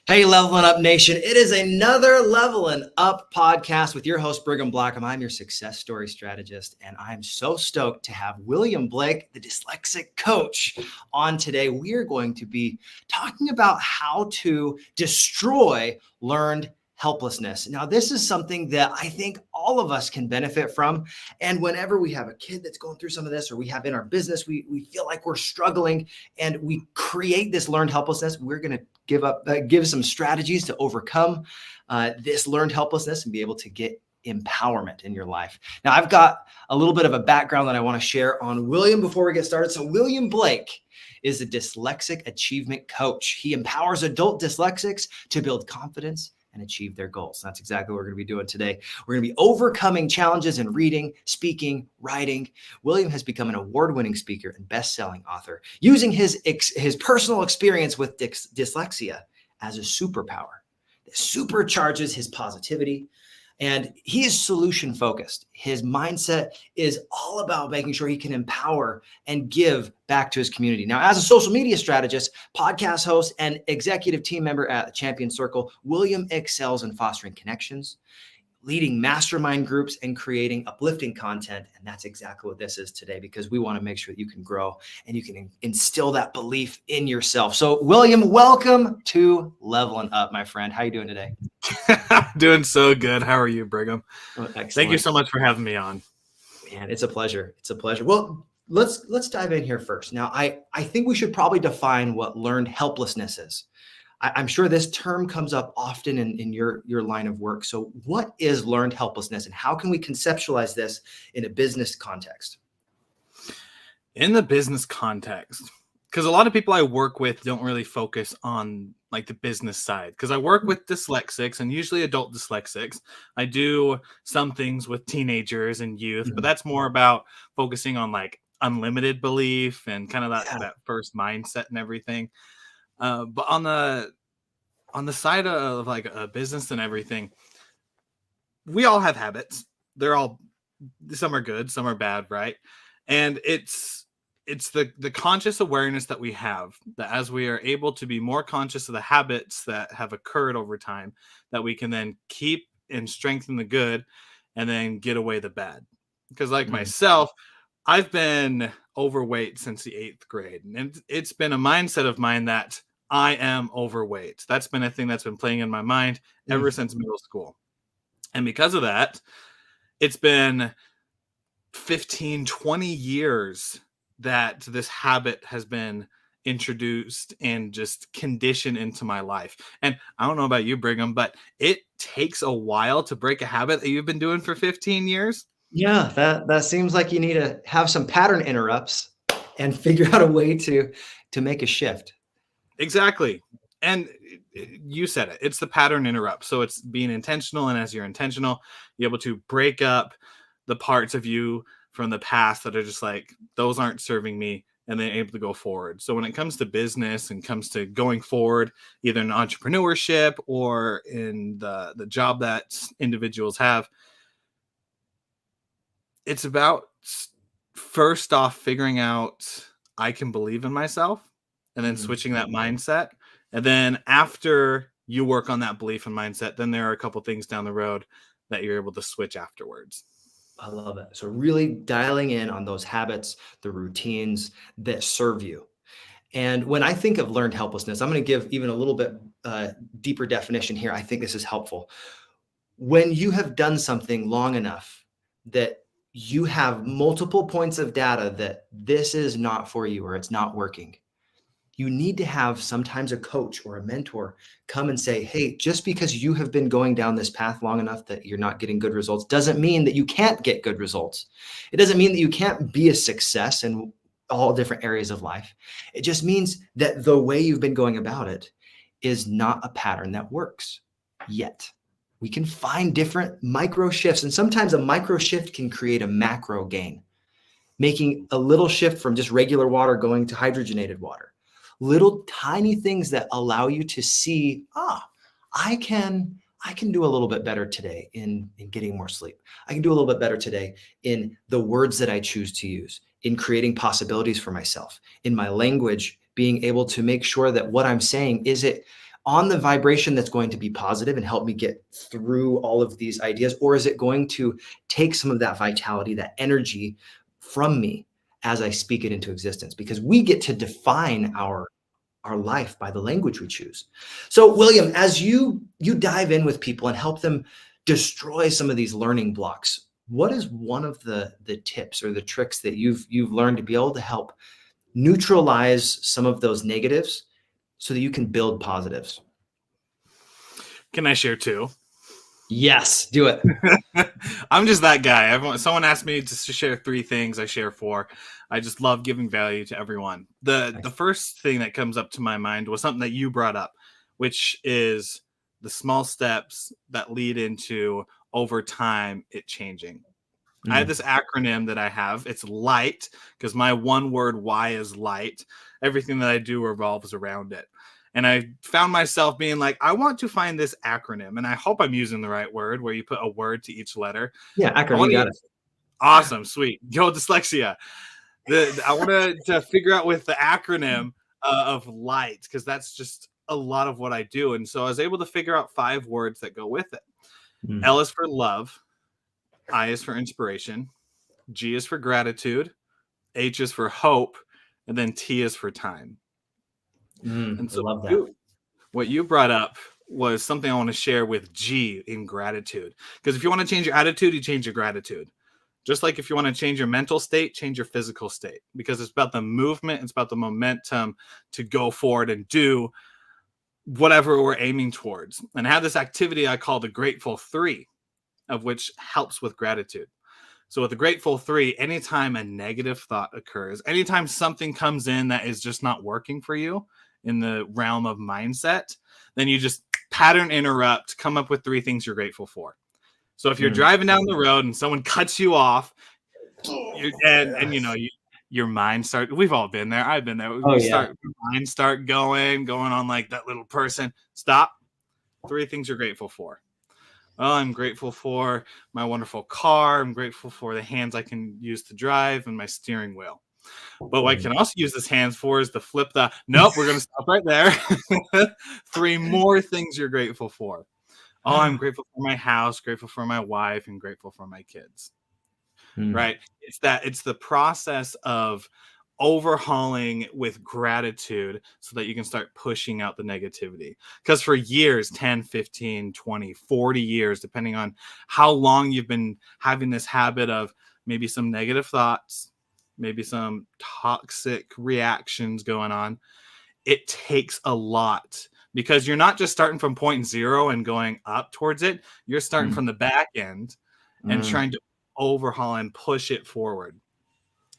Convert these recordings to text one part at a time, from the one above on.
Hey, Leveling Up Nation. It is another Leveling Up podcast with your host, Brigham Blackham. I'm your success story strategist, and I'm so stoked to have William Blake, the dyslexic coach, on today. We are going to be talking about how to destroy learned helplessness. Now, this is something that I think all of us can benefit from. And whenever we have a kid that's going through some of this, or we have in our business, we feel like we're struggling and we create this learned helplessness, we're going to give some strategies to overcome this learned helplessness and be able to get empowerment in your life. Now, I've got a little bit of a background that I want to share on William before we get started. So William Blake is a dyslexic achievement coach. He empowers adult dyslexics to build confidence and achieve their goals. That's exactly what we're going to be doing today. We're going to be overcoming challenges in reading, speaking, writing. William has become an award-winning speaker and best-selling author, using his personal experience with dyslexia as a superpower that supercharges his positivity. And he is solution focused. His mindset is all about making sure he can empower and give back to his community. Now, as a social media strategist, podcast host, and executive team member at the Champion Circle, William excels in fostering connections, leading mastermind groups, and creating uplifting content. And that's exactly what this is today, because we want to make sure that you can grow and you can instill that belief in yourself. So William, welcome to Leveling Up, my friend. How are you doing today? Doing so good. How are you, Brigham? Oh, thank you so much for having me on. Man, it's a pleasure. It's a pleasure. Well, let's dive in here first. Now, I think we should probably define what learned helplessness is. I'm sure this term comes up often in your line of work. So what is learned helplessness, and how can we conceptualize this in a business context? In the business context, because a lot of people I work with don't really focus on like the business side, because I work with dyslexics and usually adult dyslexics. I do some things with teenagers and youth, but that's more about focusing on like unlimited belief and kind of that first mindset and everything. But on the side of like a business and everything, we all have habits. Some are good, some are bad, right? And it's the conscious awareness that we have, that as we are able to be more conscious of the habits that have occurred over time, that we can then keep and strengthen the good and then get away the bad. Because like myself, I've been overweight since the 8th grade. And it's been a mindset of mine that I am overweight. That's been a thing that's been playing in my mind ever since middle school. And because of that, it's been 15, 20 years that this habit has been introduced and just conditioned into my life. And I don't know about you, Brigham, but it takes a while to break a habit that you've been doing for 15 years. Yeah, that seems like you need to have some pattern interrupts and figure out a way to make a shift. Exactly. And you said it. It's the pattern interrupt. So it's being intentional. And as you're intentional, you're able to break up the parts of you from the past that are just like, those aren't serving me, and then able to go forward. So when it comes to business and comes to going forward, either in entrepreneurship or in the job that individuals have, it's about first off figuring out I can believe in myself, and then switching that mindset. And then after you work on that belief and mindset, then there are a couple things down the road that you're able to switch afterwards. I love it. So really dialing in on those habits, the routines that serve you. And when I think of learned helplessness, I'm going to give even a little bit deeper definition here. I think this is helpful. When you have done something long enough that you have multiple points of data that this is not for you or it's not working, you need to have sometimes a coach or a mentor come and say, hey, just because you have been going down this path long enough that you're not getting good results doesn't mean that you can't get good results. It doesn't mean that you can't be a success in all different areas of life. It just means that the way you've been going about it is not a pattern that works yet. We can find different micro shifts, and sometimes a micro shift can create a macro gain, making a little shift from just regular water going to hydrogenated water. Little tiny things that allow you to see, I can do a little bit better today in getting more sleep. I can do a little bit better today in the words that I choose to use, in creating possibilities for myself, in my language, being able to make sure that what I'm saying, is it on the vibration that's going to be positive and help me get through all of these ideas? Or is it going to take some of that vitality, that energy from me as I speak it into existence? Because we get to define our life by the language we choose. So William, as you dive in with people and help them destroy some of these learning blocks, what is one of the tips or the tricks that you've learned to be able to help neutralize some of those negatives so that you can build positives? Can I share two? Yes, do it. I'm just that guy. Someone asked me to share 3 things, I share 4. I just love giving value to everyone. The first thing that comes up to my mind was something that you brought up, which is the small steps that lead into over time it changing. I have this acronym that I have. It's LIGHT, because my one word why is light. Everything that I do revolves around it. And I found myself being like, I want to find this acronym. And I hope I'm using the right word where you put a word to each letter. Yeah, acronym, you got it. Awesome, sweet. Yo, dyslexia. I want to figure out with the acronym of LIGHT, because that's just a lot of what I do. And so I was able to figure out 5 words that go with it. L is for love. I is for inspiration. G is for gratitude. H is for hope. And then T is for time. And so I love that. What you brought up was something I want to share with G in gratitude. Because if you want to change your attitude, you change your gratitude. Just like if you want to change your mental state, change your physical state. Because it's about the movement, it's about the momentum to go forward and do whatever we're aiming towards. And I have this activity I call the Grateful 3, of which helps with gratitude. So with the Grateful 3, anytime a negative thought occurs, anytime something comes in that is just not working for you in the realm of mindset, then you just pattern interrupt, come up with 3 things you're grateful for. So if you're driving down the road and someone cuts you off, your mind starts, we've all been there. I've been there. Your mind start going on like that little person. Stop. 3 things you're grateful for. Well, I'm grateful for my wonderful car. I'm grateful for the hands I can use to drive and my steering wheel. But what I can also use this hands for is to flip the, nope, we're going to stop right there. 3 more things you're grateful for. Oh, I'm grateful for my house, grateful for my wife, and grateful for my kids. Right? It's the process of overhauling with gratitude so that you can start pushing out the negativity. Because for years, 10, 15, 20, 40 years, depending on how long you've been having this habit of maybe some negative thoughts, maybe some toxic reactions going on, it takes a lot, because you're not just starting from point 0 and going up towards it. You're starting from the back end and trying to overhaul and push it forward.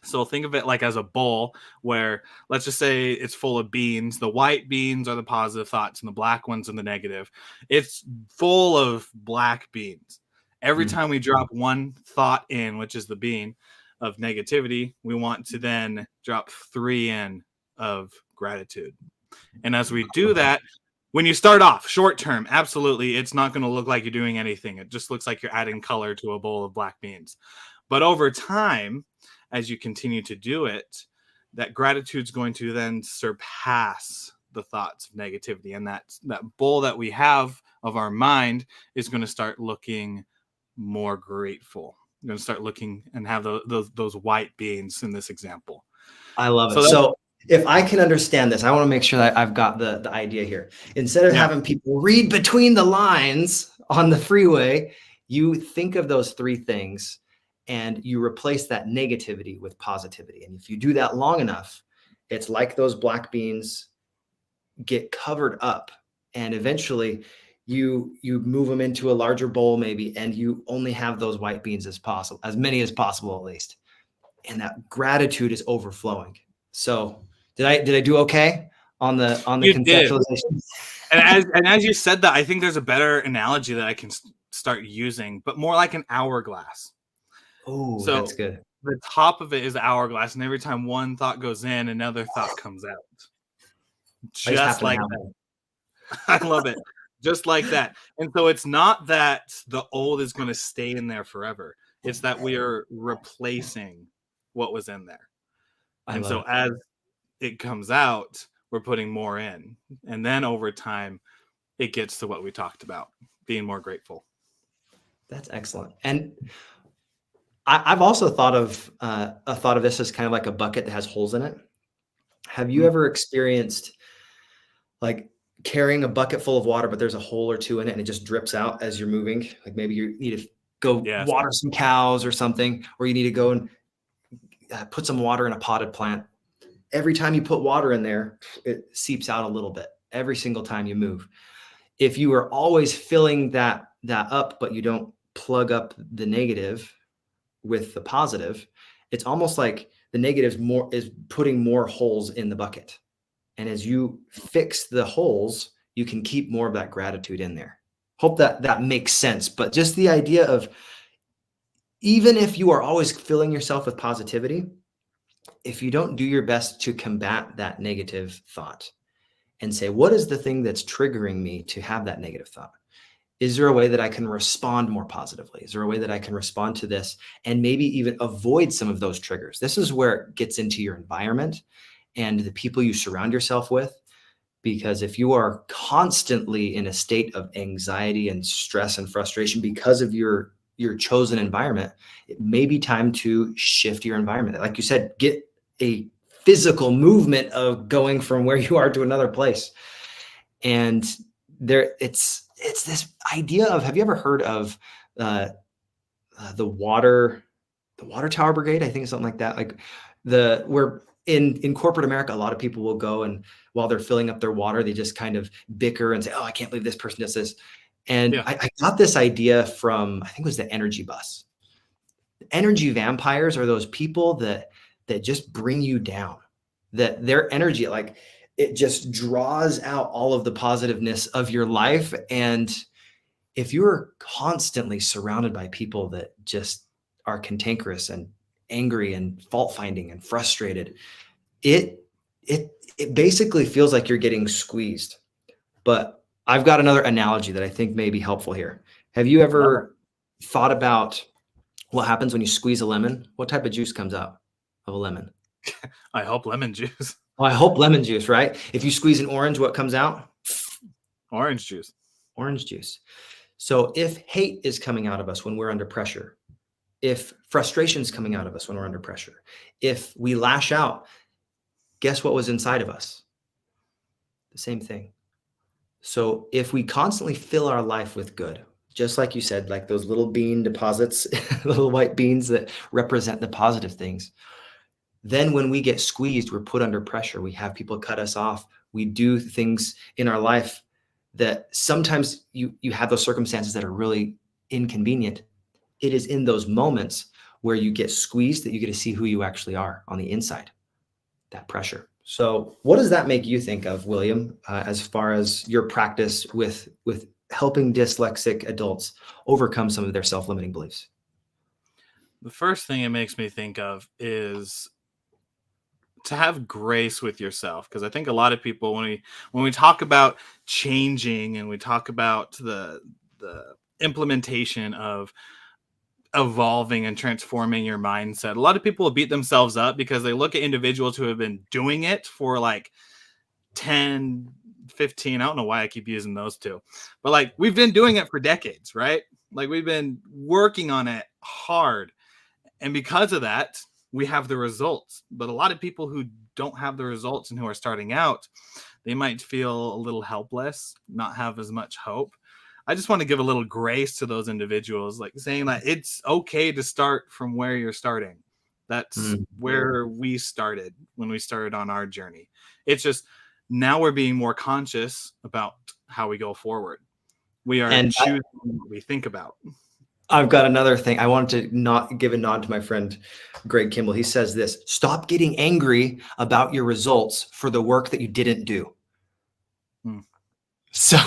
So think of it like as a bowl where, let's just say it's full of beans. The white beans are the positive thoughts and the black ones are the negative. It's full of black beans. Every time we drop one thought in, which is the bean of negativity, we want to then drop 3 in of gratitude. And as we do that, when you start off short term, absolutely, it's not going to look like you're doing anything. It just looks like you're adding color to a bowl of black beans. But over time, as you continue to do it, that gratitude's going to then surpass the thoughts of negativity. And that bowl that we have of our mind is going to start looking more grateful. You're going to start looking and have those white beans in this example. I love it. So if I can understand this, I want to make sure that I've got the idea here. Instead of having people read between the lines on the freeway, you think of those 3 things and you replace that negativity with positivity. And if you do that long enough, it's like those black beans get covered up, and eventually you move them into a larger bowl maybe, and you only have those white beans as possible, as many as possible at least. And that gratitude is overflowing. So did I do okay on the conceptualization? And as you said that, I think there's a better analogy that I can start using, but more like an hourglass. Oh, so that's good. The top of it is the hourglass, and every time one thought goes in, another thought comes out. Just like that. I love it. Just like that. And so it's not that the old is going to stay in there forever. It's that we are replacing what was in there. And so as it comes out, we're putting more in. And then over time, it gets to what we talked about, being more grateful. That's excellent. And I've also thought of this as kind of like a bucket that has holes in it. Have you ever experienced like carrying a bucket full of water, but there's a hole or two in it and it just drips out as you're moving? Like maybe you need to go Yes. water some cows or something, or you need to go and put some water in a potted plant. Every time you put water in there, it seeps out a little bit every single time you move. If you are always filling that up, but you don't plug up the negative with the positive, it's almost like the negative is putting more holes in the bucket. And as you fix the holes, you can keep more of that gratitude in there. Hope that makes sense. But just the idea of, even if you are always filling yourself with positivity, if you don't do your best to combat that negative thought and say, what is the thing that's triggering me to have that negative thought? Is there a way that I can respond more positively? Is there a way that I can respond to this and maybe even avoid some of those triggers? This is where it gets into your environment and the people you surround yourself with. Because if you are constantly in a state of anxiety and stress and frustration because of your chosen environment, it may be time to shift your environment. Like you said, get a physical movement of going from where you are to another place. And it's this idea of, have you ever heard of the water tower brigade? I think it's something like that. Like where in corporate America, a lot of people will go and while they're filling up their water, they just kind of bicker and say, oh, I can't believe this person does this. And Yeah. I got this idea from, I think it was the energy bus. Energy vampires are those people that just bring you down, that their energy, like it just draws out all of the positiveness of your life. And if you're constantly surrounded by people that just are cantankerous and angry and fault finding and frustrated, it basically feels like you're getting squeezed. But I've got another analogy that I think may be helpful here. Have you ever thought about what happens when you squeeze a lemon? What type of juice comes out of a lemon? I hope lemon juice. Well, I hope lemon juice, right? If you squeeze an orange, what comes out? Orange juice. Orange juice. So if hate is coming out of us when we're under pressure, if frustration is coming out of us when we're under pressure, if we lash out, guess what was inside of us? The same thing. So if we constantly fill our life with good, just like you said, like those little bean deposits, little white beans that represent the positive things, then when we get squeezed, we're put under pressure. We have people cut us off. We do things in our life that sometimes you have those circumstances that are really inconvenient. It is in those moments where you get squeezed that you get to see who you actually are on the inside, that pressure. So what does that make you think of, William, as far as your practice with helping dyslexic adults overcome some of their self-limiting beliefs? The first thing it makes me think of is to have grace with yourself, because I think a lot of people, when we talk about changing and we talk about the implementation of evolving and transforming your mindset, a lot of people will beat themselves up because they look at individuals who have been doing it for like 10, 15, I don't know why I keep using those two, but like we've been doing it for decades, right? Like we've been working on it hard, and because of that we have the results. But a lot of people who don't have the results and who are starting out, they might feel a little helpless, not have as much hope. I just want to give a little grace to those individuals, like saying that it's okay to start from where you're starting. That's where we started when we started on our journey. It's just now we're being more conscious about how we go forward. We are choosing what we think about. I've got another thing. I wanted to not give a nod to my friend, Greg Kimball. He says this: stop getting angry about your results for the work that you didn't do. So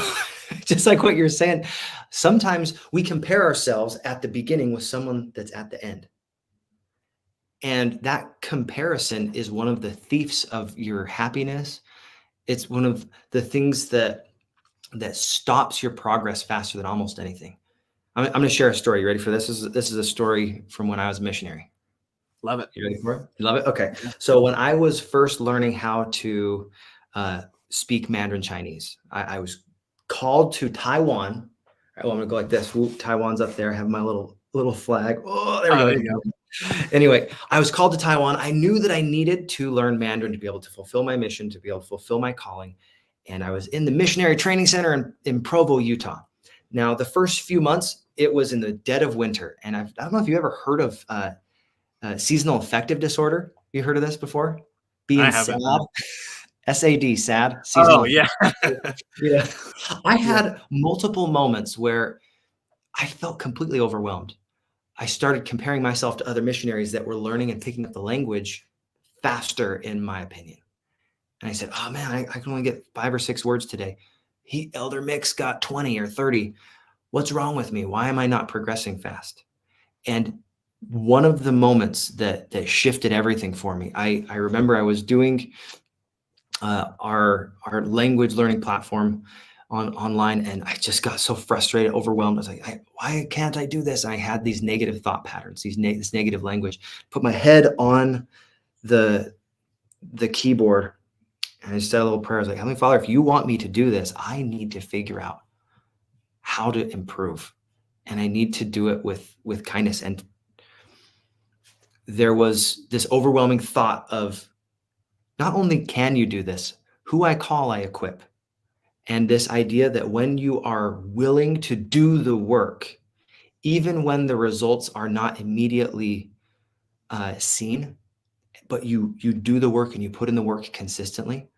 just like what you're saying, sometimes we compare ourselves at the beginning with someone that's at the end. And that comparison is one of the thieves of your happiness. It's one of the things that stops your progress faster than almost anything. I'm going to share a story. You ready for this? This is a story from when I was a missionary. Love it. You ready for it? You love it? Okay. So when I was first learning how to speak Mandarin Chinese, I was called to Taiwan. All right, well, I'm gonna go like this. Whoop, Taiwan's up there. I have my little flag. Oh, there we go. There you go. Anyway, I was called to Taiwan. I knew that I needed to learn Mandarin to be able to fulfill my mission, to be able to fulfill my calling. And I was in the missionary training center in Provo, Utah. Now, the first few months, it was in the dead of winter. And I don't know if you ever heard of seasonal affective disorder. You heard of this before? Being sad. SAD, sad. Oh, yeah. Yeah. I had multiple moments where I felt completely overwhelmed. I started comparing myself to other missionaries that were learning and picking up the language faster, in my opinion. And I said, oh man, I can only get 5 or 6 words today. Elder Mick's got 20 or 30. What's wrong with me? Why am I not progressing fast? And one of the moments that shifted everything for me, I remember I was doing our language learning platform online, and I just got so frustrated, overwhelmed. I was like, why can't I do this? And I had these negative thought patterns, this negative language. Put my head on the keyboard, and I said a little prayer. I was like, Heavenly Father, if you want me to do this, I need to figure out how to improve, and I need to do it with kindness. And there was this overwhelming thought of, not only can you do this, who I call, I equip. And this idea that when you are willing to do the work, even when the results are not immediately seen, but you do the work and you put in the work consistently,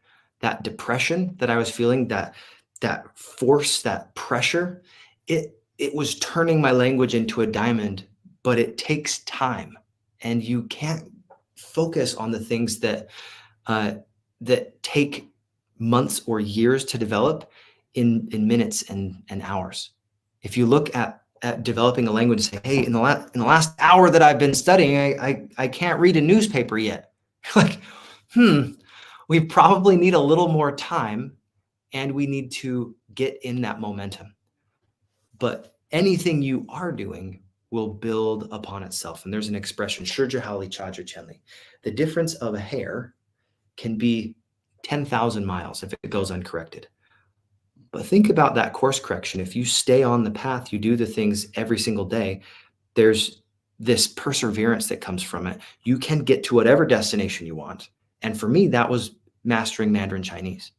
that depression that I was feeling, that force, that pressure, it was turning my language into a diamond. But it takes time, and you can't focus on the things that take months or years to develop in minutes and hours. If you look at developing a language and say, hey, in the last hour that I've been studying, I can't read a newspaper yet. Like, we probably need a little more time, and we need to get in that momentum. But anything you are doing will build upon itself. And there's an expression, Shurjahali Chaja Chenli. The difference of a hair can be 10,000 miles if it goes uncorrected. But think about that course correction. If you stay on the path, you do the things every single day, there's this perseverance that comes from it. You can get to whatever destination you want. And for me, that was mastering Mandarin Chinese.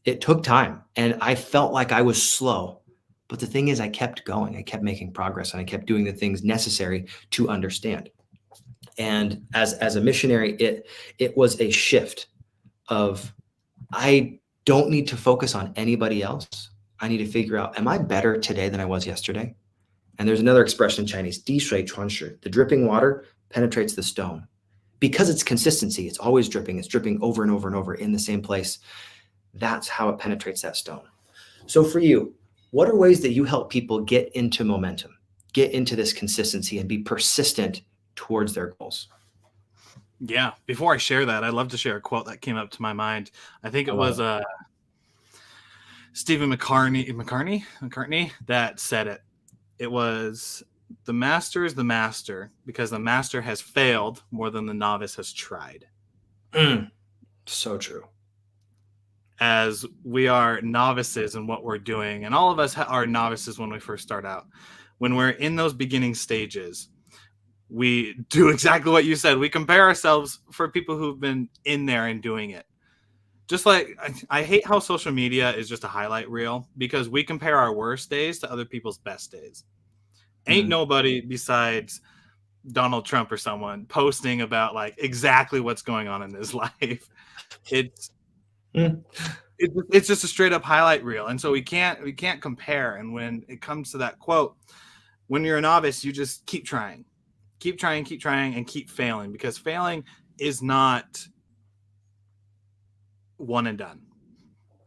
It took time, and I felt like I was slow. But the thing is, I kept going. I kept making progress, and I kept doing the things necessary to understand. And as a missionary, it was a shift of, I don't need to focus on anybody else. I need to figure out, am I better today than I was yesterday? And there's another expression in Chinese, 滴水穿石. The dripping water penetrates the stone. Because it's consistency, it's always dripping. It's dripping over and over and over in the same place. That's how it penetrates that stone. So for you, what are ways that you help people get into momentum, get into this consistency, and be persistent towards their goals? Yeah. Before I share that, I'd love to share a quote that came up to my mind. I think it was Stephen McCartney that said it. It was, the master is the master because the master has failed more than the novice has tried. So true. As we are novices in what we're doing, and all of us are novices when we first start out. When we're in those beginning stages, we do exactly what you said. We compare ourselves for people who've been in there and doing it. Just like I hate how social media is just a highlight reel, because we compare our worst days to other people's best days. Ain't nobody besides Donald Trump or someone posting about like exactly what's going on in his life. It's just a straight up highlight reel. And so we can't compare. And when it comes to that quote, when you're a novice, you just keep trying, and keep failing, because failing is not one and done.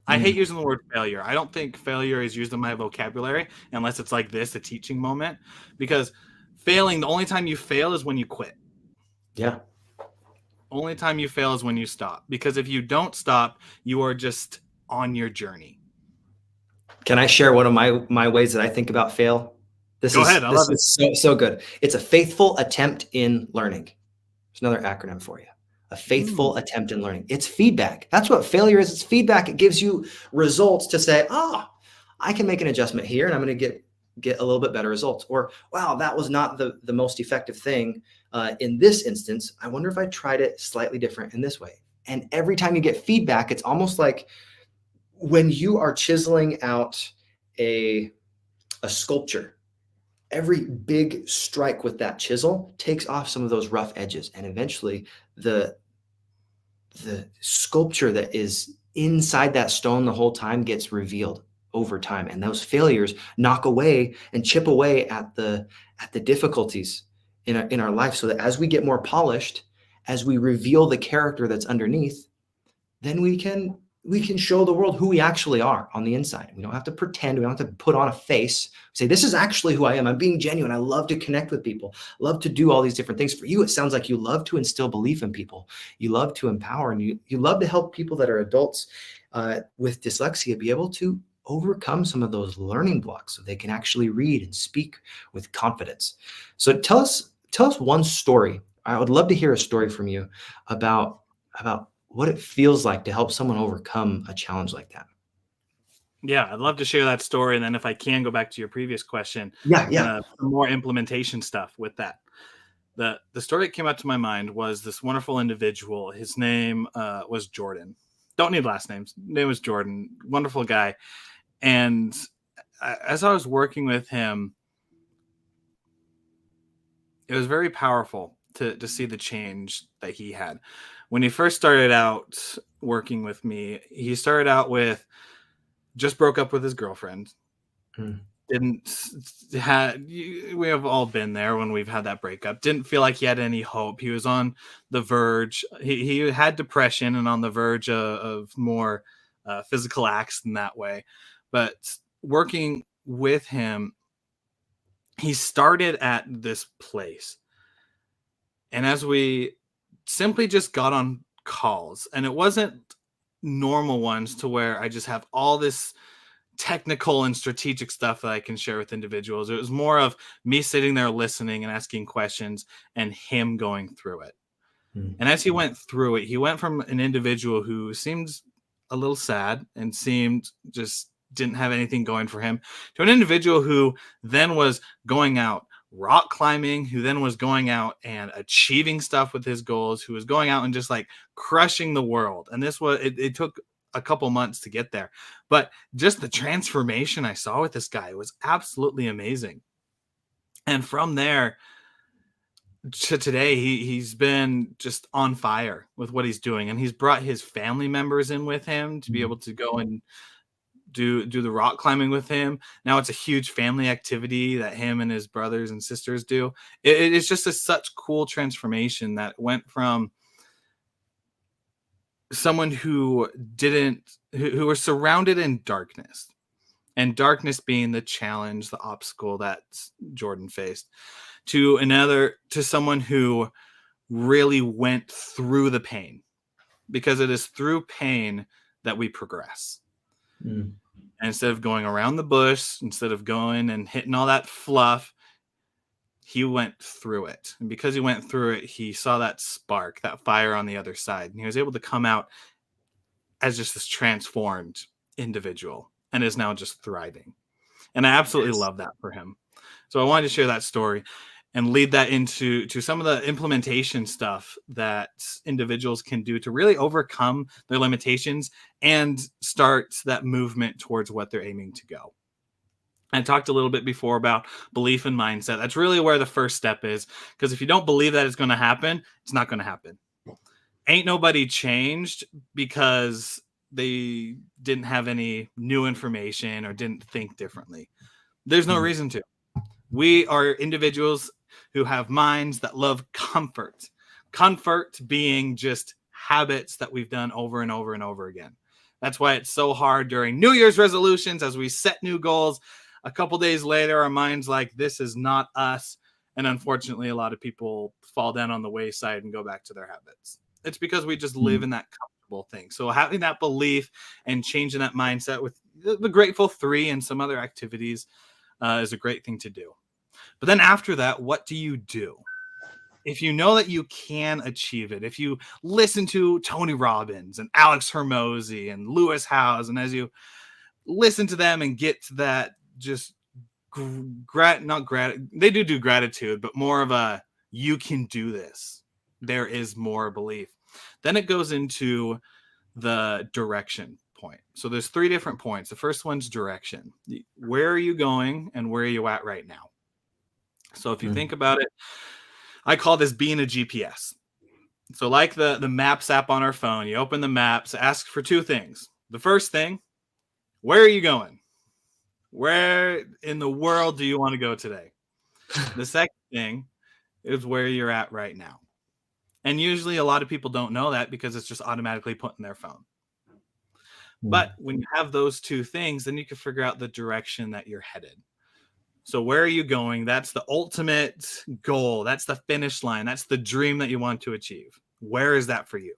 I hate using the word failure. I don't think failure is used in my vocabulary unless it's like this, a teaching moment, because failing, the only time you fail is when you quit. Yeah. Only time you fail is when you stop, because if you don't stop, you are just on your journey. Can I share one of my ways that I think about fail? Go ahead. This is so good. It's a faithful attempt in learning. There's another acronym for you. A faithful attempt in learning. It's feedback. That's what failure is. It's feedback. It gives you results to say, I can make an adjustment here and I'm going to get a little bit better results. Or, wow, that was not the most effective thing in this instance. I wonder if I tried it slightly different in this way. And every time you get feedback, it's almost like when you are chiseling out a sculpture, every big strike with that chisel takes off some of those rough edges. And eventually the sculpture that is inside that stone the whole time gets revealed over time. And those failures knock away and chip away at the difficulties in our life, so that as we get more polished, as we reveal the character that's underneath, then we can show the world who we actually are on the inside. We don't have to pretend. We don't have to put on a face. Say, this is actually who I am. I'm being genuine. I love to connect with people. Love to do all these different things. For you, it sounds like you love to instill belief in people. You love to empower, and you love to help people that are adults with dyslexia be able to overcome some of those learning blocks so they can actually read and speak with confidence. So tell us one story. I would love to hear a story from you about what it feels like to help someone overcome a challenge like that. Yeah, I'd love to share that story. And then if I can go back to your previous question, Yeah. kind of more implementation stuff with that. The story that came out to my mind was this wonderful individual. His name was Jordan. Don't need last names. His name was Jordan. Wonderful guy. And as I was working with him, it was very powerful to see the change that he had. When he first started out working with me, he started out with just broke up with his girlfriend. We have all been there when we've had that breakup. Didn't feel like he had any hope. He was on the verge. He had depression and on the verge of more physical acts in that way. But working with him, he started at this place. And as we simply just got on calls, and it wasn't normal ones to where I just have all this technical and strategic stuff that I can share with individuals. It was more of me sitting there listening and asking questions and him going through it. And as he went through it, he went from an individual who seemed a little sad and seemed just didn't have anything going for him to an individual who then was going out rock climbing, who then was going out and achieving stuff with his goals, who was going out and just like crushing the world. And this was, it took a couple months to get there, but just the transformation I saw with this guy was absolutely amazing. And from there to today, he's been just on fire with what he's doing. And he's brought his family members in with him to be able to go and do the rock climbing with him. Now it's a huge family activity that him and his brothers and sisters do. It's just such cool transformation that went from someone who was surrounded in darkness, and darkness being the challenge, the obstacle that Jordan faced, to someone who really went through the pain, because it is through pain that we progress. And instead of going around the bush, instead of going and hitting all that fluff, he went through it. And because he went through it, he saw that spark, that fire on the other side. And he was able to come out as just this transformed individual and is now just thriving. And I absolutely love that for him. So I wanted to share that story and lead that into some of the implementation stuff that individuals can do to really overcome their limitations and start that movement towards what they're aiming to go. I talked a little bit before about belief and mindset. That's really where the first step is, because if you don't believe that it's going to happen, it's not going to happen. Ain't nobody changed because they didn't have any new information or didn't think differently. There's no reason to. We are individuals who have minds that love comfort. Comfort being just habits that we've done over and over and over again. That's why it's so hard during New Year's resolutions as we set new goals. A couple days later, our mind's like, this is not us. And unfortunately, a lot of people fall down on the wayside and go back to their habits. It's because we just live in that comfortable thing. So having that belief and changing that mindset with the Grateful 3 and some other activities is a great thing to do. But then after that, what do you do? If you know that you can achieve it, if you listen to Tony Robbins and Alex Hormozy and Lewis Howes, and as you listen to them and get to that just they do gratitude, but more of a, you can do this. There is more belief. Then it goes into the direction point. So there's 3 different points. The first one's direction. Where are you going and where are you at right now? So if you think about it, I call this being a GPS. So like the Maps app on our phone, you open the maps, ask for 2 things. The first thing, where are you going? Where in the world do you want to go today? The second thing is where you're at right now. And usually a lot of people don't know that because it's just automatically put in their phone. But when you have those 2 things, then you can figure out the direction that you're headed. So where are you going? That's the ultimate goal. That's the finish line. That's the dream that you want to achieve. Where is that for you?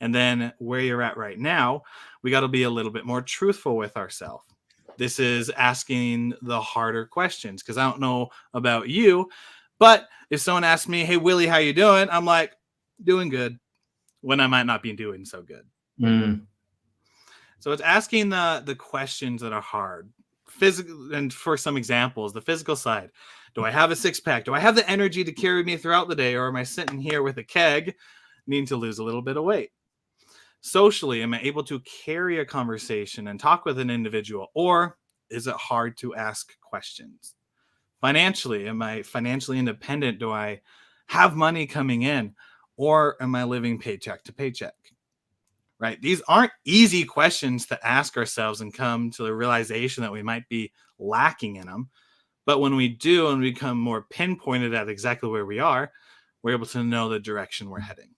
And then where you're at right now, we got to be a little bit more truthful with ourselves. This is asking the harder questions, because I don't know about you, but if someone asks me, hey, Willie, how you doing? I'm like, doing good, when I might not be doing so good. So it's asking the questions that are hard. Physical, and for some examples, the physical side. Do I have a 6-pack? Do I have the energy to carry me throughout the day? Or am I sitting here with a keg needing to lose a little bit of weight? Socially, am I able to carry a conversation and talk with an individual? Or is it hard to ask questions? Financially, am I financially independent? Do I have money coming in? Or am I living paycheck to paycheck? Right? These aren't easy questions to ask ourselves and come to the realization that we might be lacking in them. But when we do and we become more pinpointed at exactly where we are, we're able to know the direction we're heading.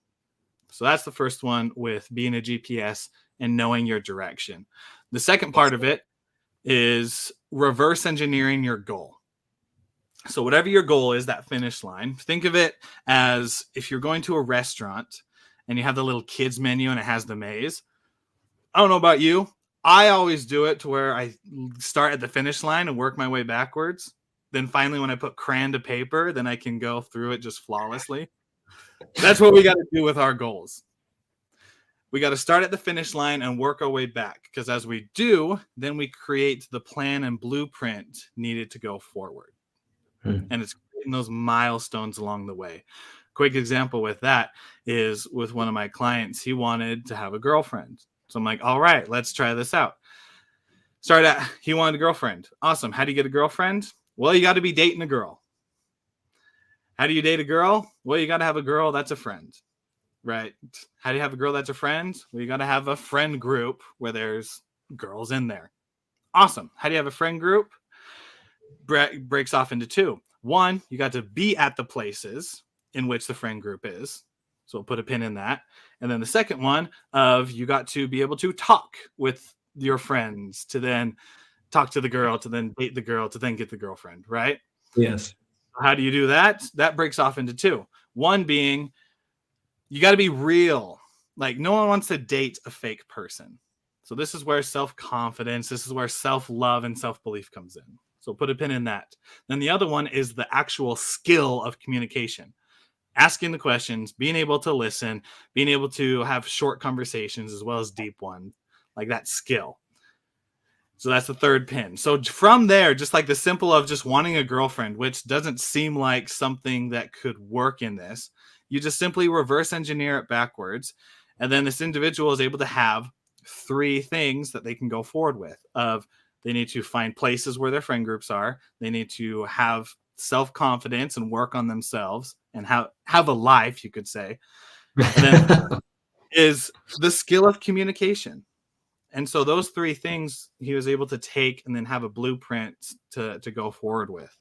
So that's the first one with being a GPS and knowing your direction. The second part of it is reverse engineering your goal. So whatever your goal is, that finish line, think of it as if you're going to a restaurant and you have the little kids menu and it has the maze. I don't know about you. I always do it to where I start at the finish line and work my way backwards. Then finally, when I put crayon to paper, then I can go through it just flawlessly. That's what we got to do with our goals. We got to start at the finish line and work our way back, because as we do, then we create the plan and blueprint needed to go forward. And it's creating those milestones along the way. Quick example with that is with one of my clients. He wanted to have a girlfriend. So I'm like, all right, let's try this out. He wanted a girlfriend. Awesome. How do you get a girlfriend? Well, you got to be dating a girl. How do you date a girl? Well, you got to have a girl that's a friend, right? How do you have a girl that's a friend? Well, you got to have a friend group where there's girls in there. Awesome. How do you have a friend group? Breaks off into 2. 1, you got to be at the places in which the friend group is. So we'll put a pin in that. And then the second one of you got to be able to talk with your friends, to then talk to the girl, to then date the girl, to then get the girlfriend, right? Yes. How do you do that? That breaks off into 2. 1 being, you got to be real. Like, no one wants to date a fake person. So this is where self-confidence, this is where self-love and self-belief comes in. So put a pin in that. Then the other one is the actual skill of communication. Asking the questions, being able to listen, being able to have short conversations as well as deep ones, like that skill. So that's the third pin. So from there, just like the simple of just wanting a girlfriend, which doesn't seem like something that could work in this, you just simply reverse engineer it backwards. And then this individual is able to have 3 things that they can go forward with. Of they need to find places where their friend groups are. They need to have self-confidence and work on themselves and have a life, you could say. And then is the skill of communication. And so those 3 things he was able to take and then have a blueprint to go forward with.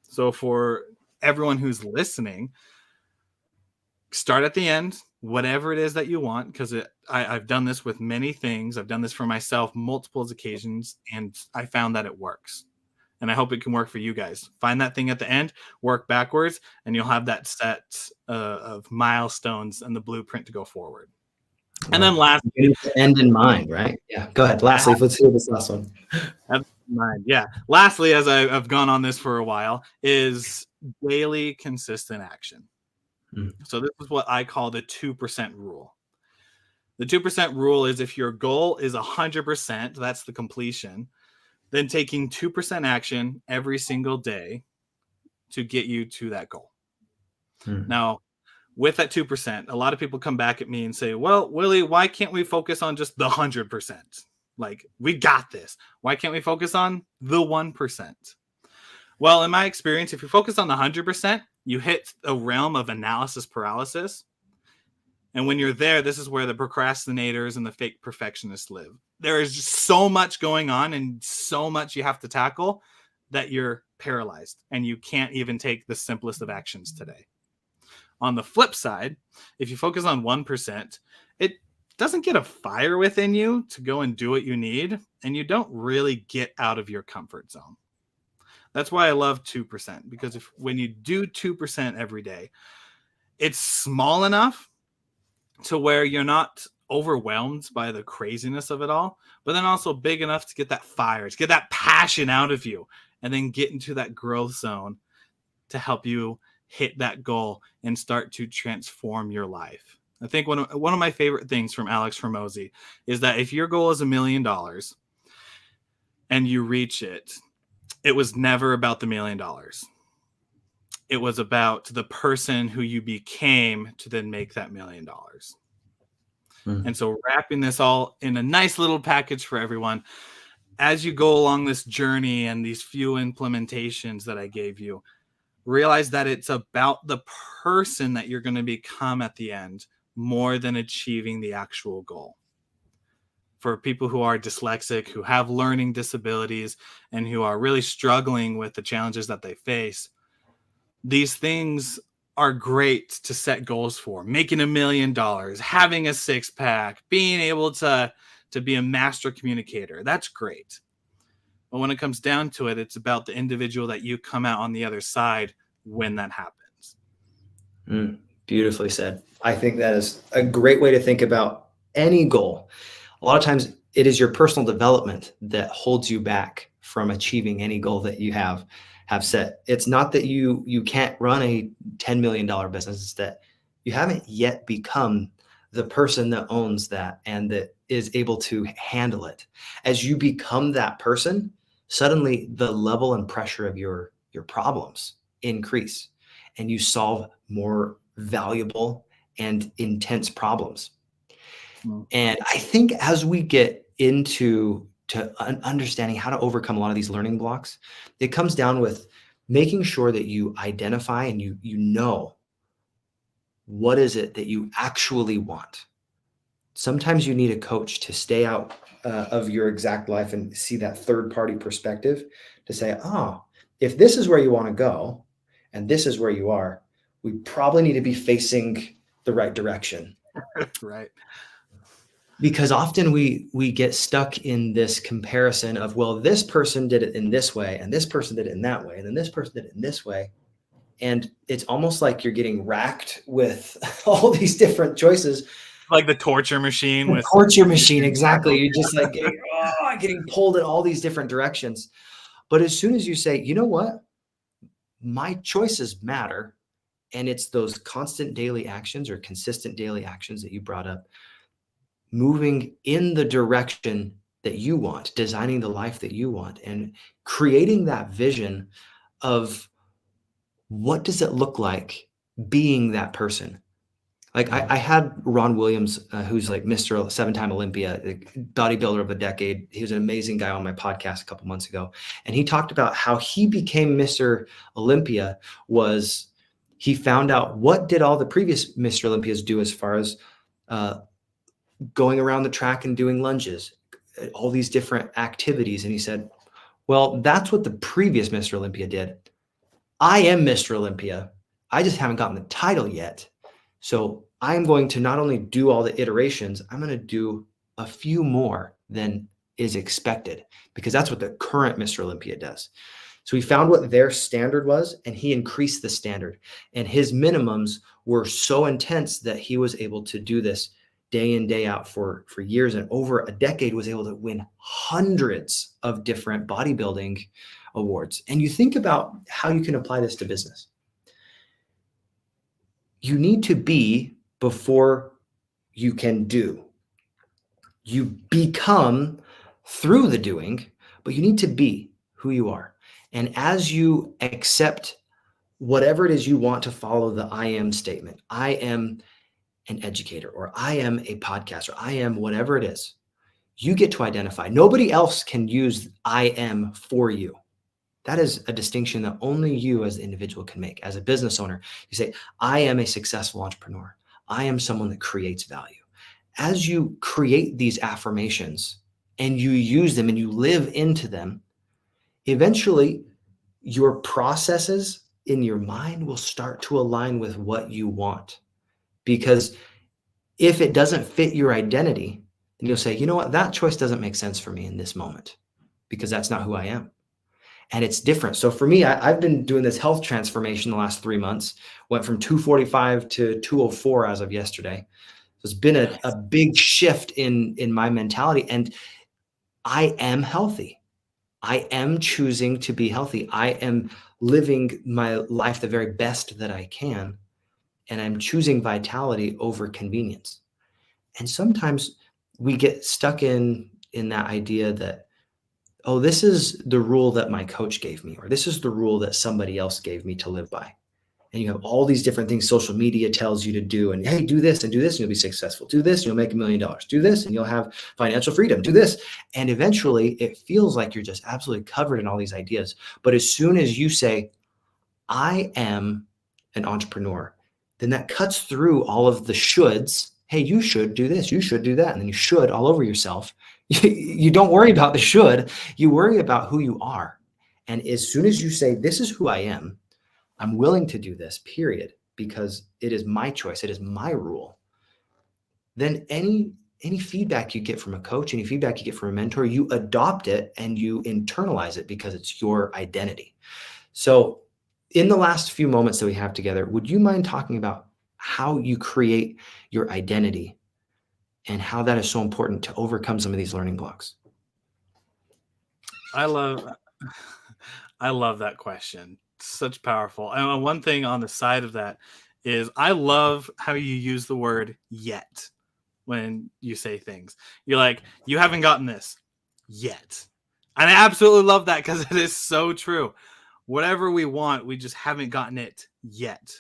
So for everyone who's listening, start at the end, whatever it is that you want, because I've done this with many things. I've done this for myself multiple occasions, and I found that it works. And I hope it can work for you guys. Find that thing at the end, work backwards, and you'll have that set of milestones and the blueprint to go forward. And then lastly, end in mind, right? Yeah. Go ahead. Lastly, let's hear this last one. Yeah. Lastly, as I've gone on this for a while, is daily consistent action. So this is what I call the 2% rule. The The 2% rule is if your goal is 100%, that's the completion, then taking 2% action every single day to get you to that goal. Now, with that 2%, a lot of people come back at me and say, well, Willie, why can't we focus on just the 100%? Like, we got this. Why can't we focus on the 1%? Well, in my experience, if you focus on the 100%, you hit a realm of analysis paralysis. And when you're there, this is where the procrastinators and the fake perfectionists live. There is just so much going on and so much you have to tackle that you're paralyzed and you can't even take the simplest of actions today. On the flip side, if you focus on 1%, it doesn't get a fire within you to go and do what you need, and you don't really get out of your comfort zone. That's why I love 2%, because when you do 2% every day, it's small enough to where you're not overwhelmed by the craziness of it all, but then also big enough to get that fire, to get that passion out of you, and then get into that growth zone to help you hit that goal and start to transform your life. I think one of my favorite things from Alex Hormozi is that if your goal is $1 million and you reach it, it was never about the $1 million. It was about the person who you became to then make that $1 million. And so wrapping this all in a nice little package for everyone, as you go along this journey and these few implementations that I gave you, realize that it's about the person that you're going to become at the end more than achieving the actual goal. For people who are dyslexic, who have learning disabilities, and who are really struggling with the challenges that they face, these things are great to set goals for. Making $1 million, having a six-pack, being able to be a master communicator. That's great. But when it comes down to it, it's about the individual that you come out on the other side when that happens. Beautifully said. I think that is a great way to think about any goal. A lot of times it is your personal development that holds you back from achieving any goal that you have set. It's not that you can't run a $10 million business. It's that you haven't yet become the person that owns that and that is able to handle it. As you become that person, suddenly the level and pressure of your problems increase and you solve more valuable and intense problems. And I think as we get into understanding how to overcome a lot of these learning blocks, it comes down with making sure that you identify and you know what is it that you actually want. Sometimes you need a coach to stay out of your exact life and see that third-party perspective to say, if this is where you want to go and this is where you are, we probably need to be facing the right direction. Right. Because often we get stuck in this comparison of, well, this person did it in this way and this person did it in that way and then this person did it in this way. And it's almost like you're getting racked with all these different choices. Like the torture machine. Exactly. You're just like getting pulled in all these different directions. But as soon as you say, you know what, my choices matter, and it's those constant daily actions or consistent daily actions that you brought up, moving in the direction that you want, designing the life that you want, and creating that vision of what does it look like being that person. Like I had Ron Williams, who's like Mr. 7-time Olympia, bodybuilder of the decade. He was an amazing guy on my podcast a couple months ago. And he talked about how he became Mr. Olympia was he found out what did all the previous Mr. Olympias do as far as going around the track and doing lunges, all these different activities. And he said, well, that's what the previous Mr. Olympia did. I am Mr. Olympia. I just haven't gotten the title yet. So I'm going to not only do all the iterations, I'm going to do a few more than is expected, because that's what the current Mr. Olympia does. So he found what their standard was and he increased the standard, and his minimums were so intense that he was able to do this day in, day out for years, and over a decade was able to win hundreds of different bodybuilding awards. And you think about how you can apply this to business. You need to be before you can do. You become through the doing, but you need to be who you are. And as you accept whatever it is you want to follow the I am statement, I am an educator, or I am a podcaster, I am whatever it is, you get to identify. Nobody else can use I am for you. That is a distinction that only you as the individual can make. As a business owner, you say, I am a successful entrepreneur. I am someone that creates value. As you create these affirmations and you use them and you live into them, eventually your processes in your mind will start to align with what you want. Because if it doesn't fit your identity, then you'll say, you know what, that choice doesn't make sense for me in this moment because that's not who I am. And it's different. So for me, I've been doing this health transformation the last 3 months, went from 245 to 204 as of yesterday. So it's been a big shift in my mentality. And I am healthy. I am choosing to be healthy. I am living my life the very best that I can. And I'm choosing vitality over convenience. And sometimes we get stuck in that idea that, oh, this is the rule that my coach gave me, or this is the rule that somebody else gave me to live by. And you have all these different things social media tells you to do. And hey, do this and do this, and you'll be successful. Do this, and you'll make $1 million. Do this, and you'll have financial freedom. Do this. And eventually it feels like you're just absolutely covered in all these ideas. But as soon as you say, I am an entrepreneur, then that cuts through all of the shoulds. Hey, you should do this, you should do that. And then you should all over yourself. You don't worry about the should, you worry about who you are. And as soon as you say, this is who I am, I'm willing to do this, period, because it is my choice, it is my rule, then any feedback you get from a coach, any feedback you get from a mentor, you adopt it and you internalize it because it's your identity. So in the last few moments that we have together, would you mind talking about how you create your identity and how that is so important to overcome some of these learning blocks? I love that question. Such powerful. And one thing on the side of that is I love how you use the word yet when you say things. You're like, you haven't gotten this yet. And I absolutely love that because it is so true. Whatever we want, we just haven't gotten it yet.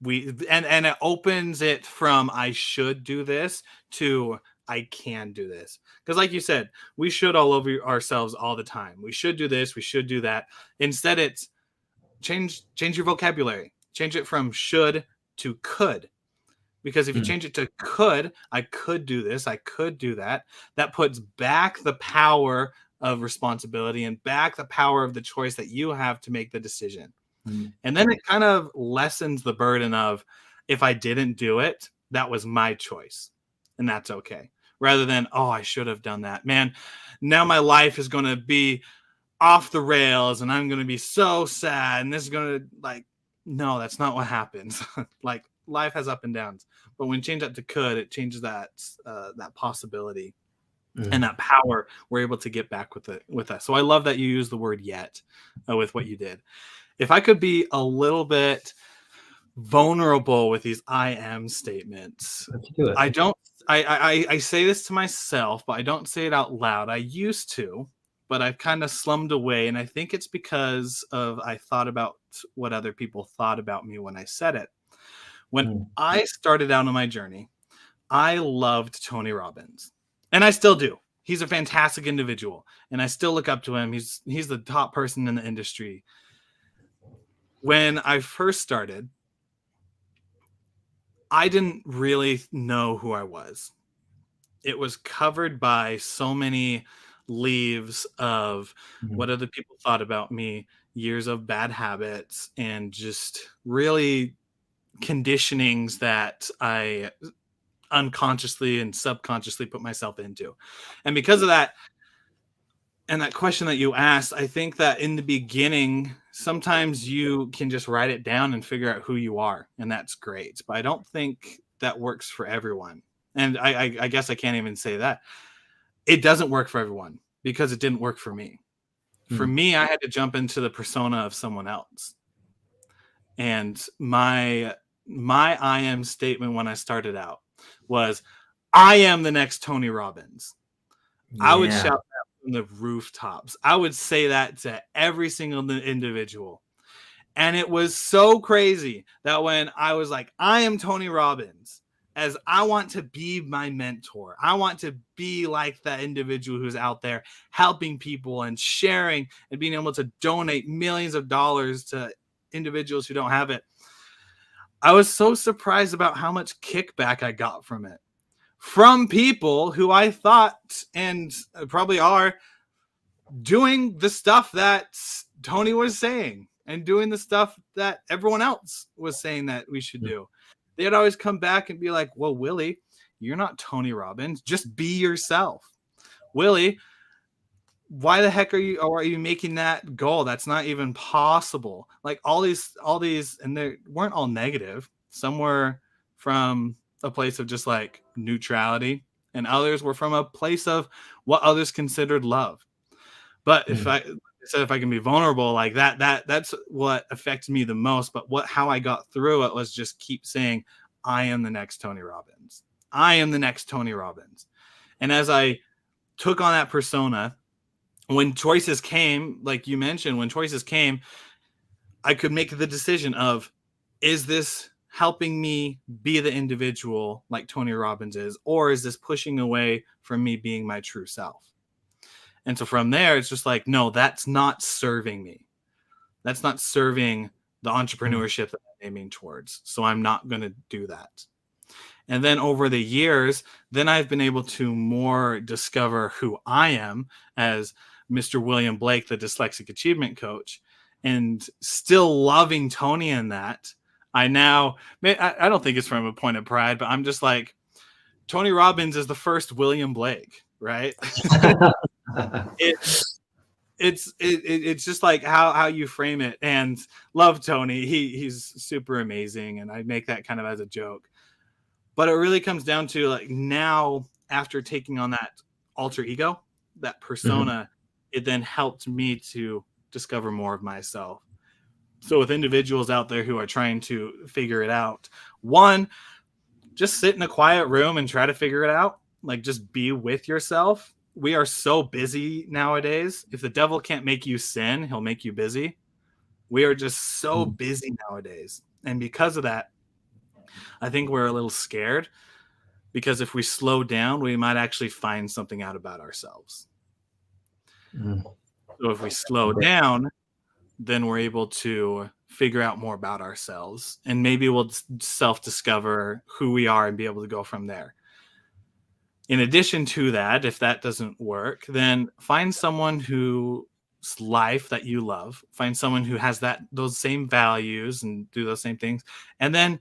And it opens it from I should do this to I can do this. Because like you said, we should all over ourselves all the time. We should do this, we should do that. Instead, it's change your vocabulary. Change it from should to could. Because if you change it to could, I could do this, I could do that, that puts back the power of responsibility and back the power of the choice that you have to make the decision. And then it kind of lessens the burden of if I didn't do it, that was my choice. And that's okay. Rather than, oh, I should have done that. Man, now my life is going to be off the rails and I'm going to be so sad. And this is going to like, no, that's not what happens. Like life has up and downs. But when you change that to could, it changes that possibility. And that power we're able to get back with us. So I love that you use the word yet with what you did. If I could be a little bit vulnerable with these I am statements, I say this to myself, but I don't say it out loud. I used to, but I've kind of slummed away. And I think it's because I thought about what other people thought about me when I said it. When I started out on my journey, I loved Tony Robbins. And I still do. He's a fantastic individual. And I still look up to him. He's the top person in the industry. When I first started, I didn't really know who I was. It was covered by so many leaves of what other people thought about me, years of bad habits, and just really conditionings that I unconsciously and subconsciously put myself into. And because of that, and that question that you asked, I think that in the beginning, sometimes you can just write it down and figure out who you are. And that's great. But I don't think that works for everyone. And I guess I can't even say that. It doesn't work for everyone because it didn't work for me. For me, I had to jump into the persona of someone else. And my I am statement when I started out was, I am the next Tony Robbins. I would Yeah. shout that from the rooftops. I would say that to every single individual. And it was so crazy that when I was like, I am Tony Robbins, as I want to be my mentor. I want to be like that individual who's out there helping people and sharing and being able to donate millions of dollars to individuals who don't have it. I was so surprised about how much kickback I got from it. From people who I thought and probably are doing the stuff that Tony was saying and doing the stuff that everyone else was saying that we should do. They'd always come back and be like, well, Willie, you're not Tony Robbins. Just be yourself. Willie, why the heck are you making that goal? That's not even possible. Like all these, and they weren't all negative. Some were from a place of just like neutrality, and others were from a place of what others considered love. But if I can be vulnerable like that's what affected me the most. But how I got through it was just keep saying, I am the next Tony Robbins. I am the next Tony Robbins. And as I took on that persona, when choices came, like you mentioned, when choices came, I could make the decision of, is this helping me be the individual like Tony Robbins is, or is this pushing away from me being my true self? And so from there, it's just like, no, that's not serving me. That's not serving the entrepreneurship that I'm aiming towards. So I'm not going to do that. And then over the years, then I've been able to more discover who I am as Mr. William Blake, the dyslexic achievement coach, and still loving Tony in that. I don't think it's from a point of pride, but I'm just like, Tony Robbins is the first William Blake, right? It's just like how you frame it. And love Tony. He's super amazing. And I make that kind of as a joke. But it really comes down to like now, after taking on that alter ego, that persona, it then helped me to discover more of myself. So with individuals out there who are trying to figure it out, one, just sit in a quiet room and try to figure it out. Like just be with yourself. We are so busy nowadays. If the devil can't make you sin, he'll make you busy. We are just so busy nowadays. And because of that, I think we're a little scared, because if we slow down, we might actually find something out about ourselves. So if we slow down, then we're able to figure out more about ourselves, and maybe we'll self-discover who we are and be able to go from there. In addition to that, if that doesn't work, then find someone whose life that you love, find someone who has those same values and do those same things, and then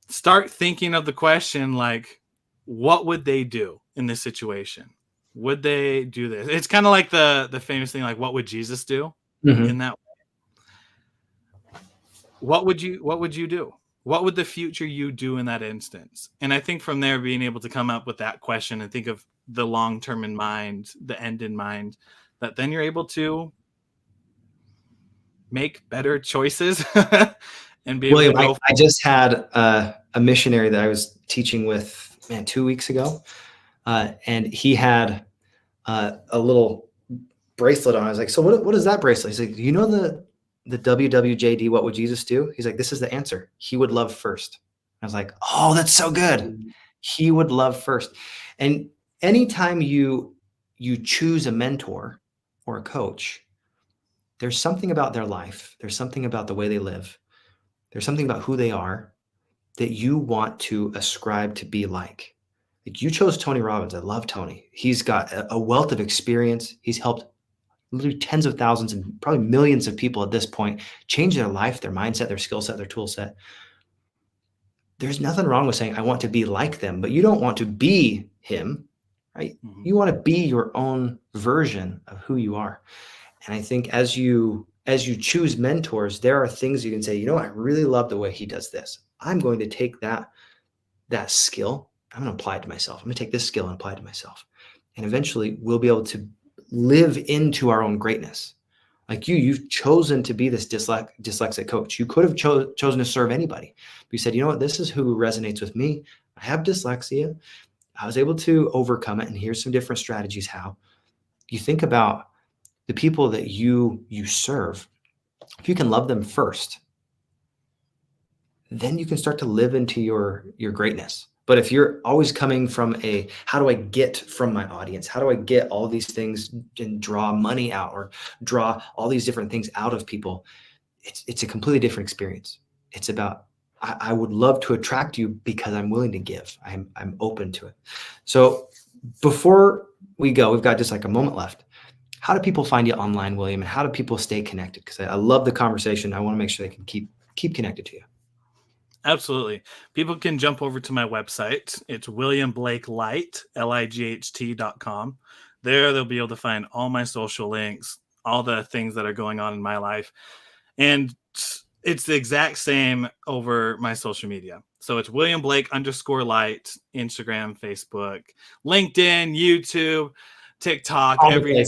start thinking of the question, like, what would they do in this situation? Would they do this? It's kind of like the famous thing, like, what would Jesus do in that way? What would you do? What would the future you do in that instance? And I think from there, being able to come up with that question and think of the long term in mind, the end in mind, that then you're able to make better choices and be William, able to I just had a missionary that I was teaching with, 2 weeks ago, and he had a little bracelet on. I was like, so what is that bracelet? He's like, you know the WWJD, what would Jesus do? He's like, this is the answer. He would love first. I was like, oh, that's so good. He would love first. And anytime you choose a mentor or a coach, there's something about their life. There's something about the way they live. There's something about who they are that you want to ascribe to be like. Like, you chose Tony Robbins. I love Tony. He's got a wealth of experience. He's helped literally tens of thousands and probably millions of people at this point change their life, their mindset, their skill set, their tool set. There's nothing wrong with saying, I want to be like them, but you don't want to be him, right? You want to be your own version of who you are. And I think as you choose mentors, there are things you can say, you know, I really love the way he does this. I'm going to take that skill. I'm going to apply it to myself. I'm going to take this skill and apply it to myself. And eventually we'll be able to live into our own greatness. Like you've chosen to be this dyslexic coach. You could have chosen to serve anybody. But you said, you know what, this is who resonates with me. I have dyslexia. I was able to overcome it. And here's some different strategies how. You think about the people that you serve. If you can love them first, then you can start to live into your greatness. But if you're always coming from a, how do I get from my audience? How do I get all these things and draw money out or draw all these different things out of people? It's a completely different experience. It's about, I would love to attract you because I'm willing to give. I'm open to it. So before we go, we've got just like a moment left. How do people find you online, William? And how do people stay connected? Because I love the conversation. I want to make sure they can keep connected to you. Absolutely. People can jump over to my website. It's williamblakelight, LIGHT.com. There they'll be able to find all my social links, all the things that are going on in my life. And it's the exact same over my social media. So it's William Blake _light, Instagram, Facebook, LinkedIn, YouTube, TikTok, everywhere,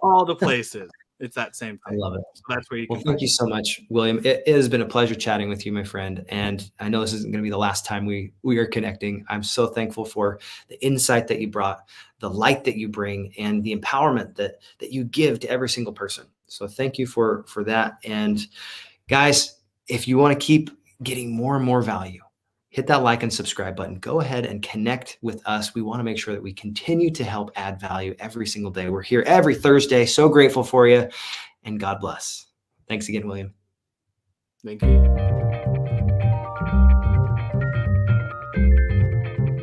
all the places. It's that same thing. I love it. So that's where you can. Well, thank you so much, William. It has been a pleasure chatting with you, my friend. And I know this isn't going to be the last time we are connecting. I'm so thankful for the insight that you brought, the light that you bring, and the empowerment that you give to every single person. So thank you for that. And guys, if you want to keep getting more and more value, hit that like and subscribe button. Go ahead and connect with us. We want to make sure that we continue to help add value every single day. We're here every Thursday. So grateful for you, and God bless. Thanks again, William. Thank you.